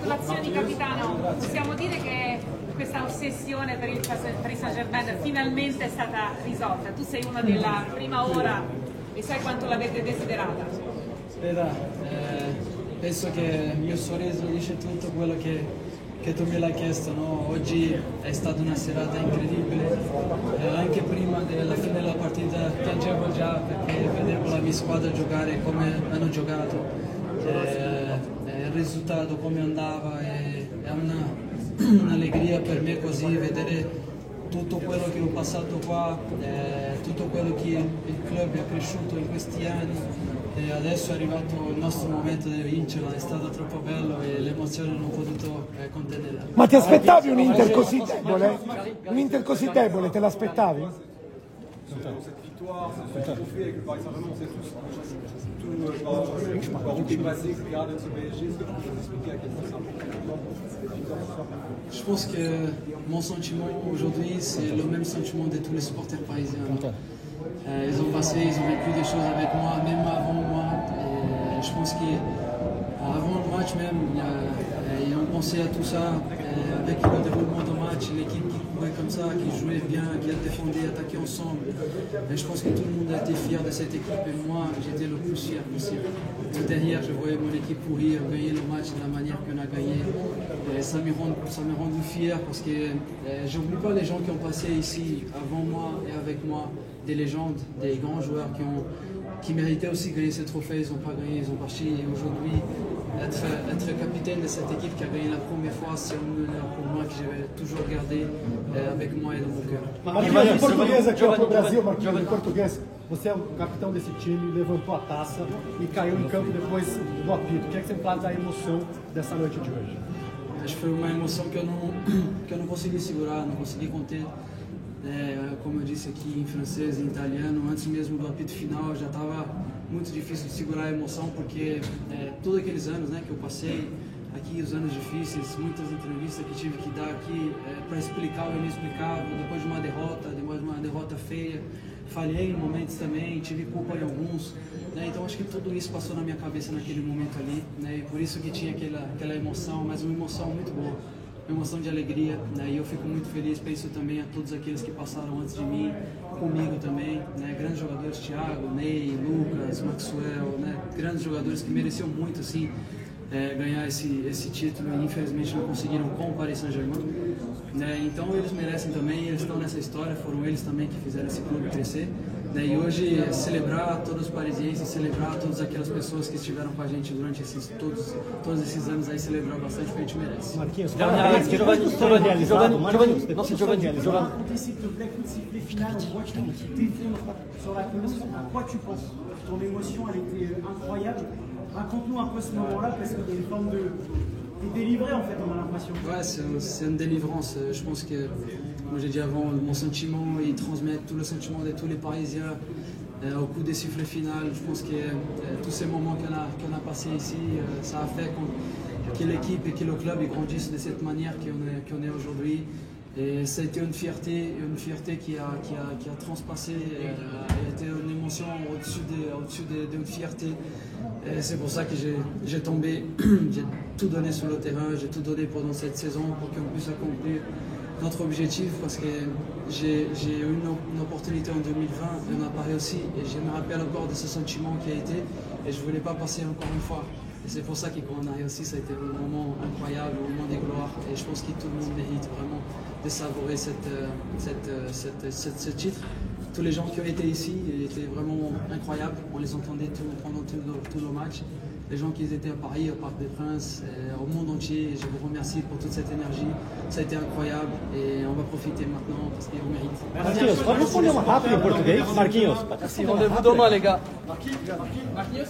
Congratulazioni capitano, possiamo dire che questa ossessione per il Paris Saint-Germain finalmente è stata risolta, tu sei una della prima ora e sai quanto l'avete desiderata. Penso che il mio sorriso dice tutto quello che tu me l'hai chiesto, no? Oggi è stata una serata incredibile, anche prima della fine della partita piangevo già perché vedevo la mia squadra giocare come hanno giocato, il risultato come andava, è un'allegria per me così vedere tutto quello che ho passato qua, tutto quello che il club è cresciuto in questi anni. E adesso è arrivato il nostro momento di vincerla, è stato troppo bello e l'emozione non ho potuto contenere. Ma ti aspettavi un Inter così debole? Un Inter così debole, te l'aspettavi? Cette victoire, ce trophée avec le Paris Saint-Germain, on sait tous par où tu es passé, etc. de ce PSG. Est-ce que tu peux nous expliquer à quel point c'est important? Je pense que mon sentiment aujourd'hui, c'est le même sentiment de tous les supporters parisiens. Ils ont passé, ils ont vécu des choses avec moi, même avant moi. Et je pense qu'avant le match même, ils ont pensé à tout ça. Avec le déroulement du match, l'équipe qui courait comme ça, qui jouait bien, qui a défendu, attaqué ensemble. Et je pense que tout le monde a été fier de cette équipe et moi, j'étais le plus fier possible. Tout derrière, je voyais mon équipe courir, gagner le match de la manière qu'on a gagné. Et ça m'a rendu fier parce que j'oublie pas les gens qui ont passé ici avant moi et avec moi, des légendes, des grands joueurs qui méritaient aussi de gagner ce trophée. Ils n'ont pas gagné, ils ont parti. Et aujourd'hui, être capitaine de cette équipe qui a gagné la première fois, c'est un honneur pour moi que j'ai toujours gardé avec moi et dans mon cœur. Marquinhos, em português aqui ó, pro Brasil, Marquinhos, em português. Você é o capitão desse time, levantou a taça e caiu em campo depois do apito. O que é que você fala da emoção dessa noite de hoje? Acho que foi uma emoção que eu não consegui segurar, não consegui conter. Como eu disse aqui em francês e em italiano, antes mesmo do apito final já estava muito difícil de segurar a emoção porque todos aqueles anos que eu passei aqui, os anos difíceis, muitas entrevistas que tive que dar aqui para explicar o inexplicável, depois de uma derrota feia, falhei em momentos também, tive culpa em alguns, então acho que tudo isso passou na minha cabeça naquele momento ali, e por isso que tinha aquela emoção, mas uma emoção muito boa. Uma emoção de alegria, e eu fico muito feliz, penso também a todos aqueles que passaram antes de mim, comigo também, grandes jogadores, Thiago, Ney, Lucas, Maxwell, grandes jogadores que mereciam muito assim, ganhar esse título e infelizmente não conseguiram com o Paris Saint-Germain. Então eles merecem também, eles estão nessa história, foram eles também que fizeram esse clube crescer. E hoje celebrar todos os parisienses, celebrar todas aquelas pessoas que estiveram com a gente durante todos esses anos aí, celebrar bastante porque a gente merece. Marquinhos, Anticipe le sifflet final, on voit que tu t'effondres sur la pelouse. À quoi tu penses? Ton émotion, elle était incroyable. Raconte-nous un peu ce moment-là parce qu'il y a une forme de... T'es délivré en fait, on a l'impression. Ouais, c'est une délivrance. Je pense que, comme j'ai dit avant, mon sentiment, il transmet tout le sentiment de tous les Parisiens au coup des sifflets finaux. Je pense que tous ces moments qu'on a passés ici, ça a fait que l'équipe et que le club grandissent de cette manière qu'on est aujourd'hui. Et ça a été une fierté qui a transpassé, a été une émotion au-dessus d'une fierté. Et c'est pour ça que j'ai tombé, j'ai tout donné sur le terrain, j'ai tout donné pendant cette saison pour qu'on puisse accomplir notre objectif parce que j'ai eu une opportunité en 2020 et on n'a pas réussi. Et je me rappelle encore de ce sentiment qui a été et je ne voulais pas passer encore une fois. Et c'est pour ça que quand on a réussi, ça a été un moment incroyable, un moment de gloire. Et je pense que tout le monde mérite vraiment de savourer ce titre. Tous les gens qui ont été ici étaient vraiment incroyables. On les entendait pendant tout le match. Les gens qui étaient à Paris, au Parc des Princes, au monde entier. Je vous remercie pour toute cette énergie. Ça a été incroyable et on va profiter maintenant parce qu'on mérite. Marquinhos, pode responder uma rápida em português? Marquinhos, Rendez-vous demain, les gars. Marquinhos?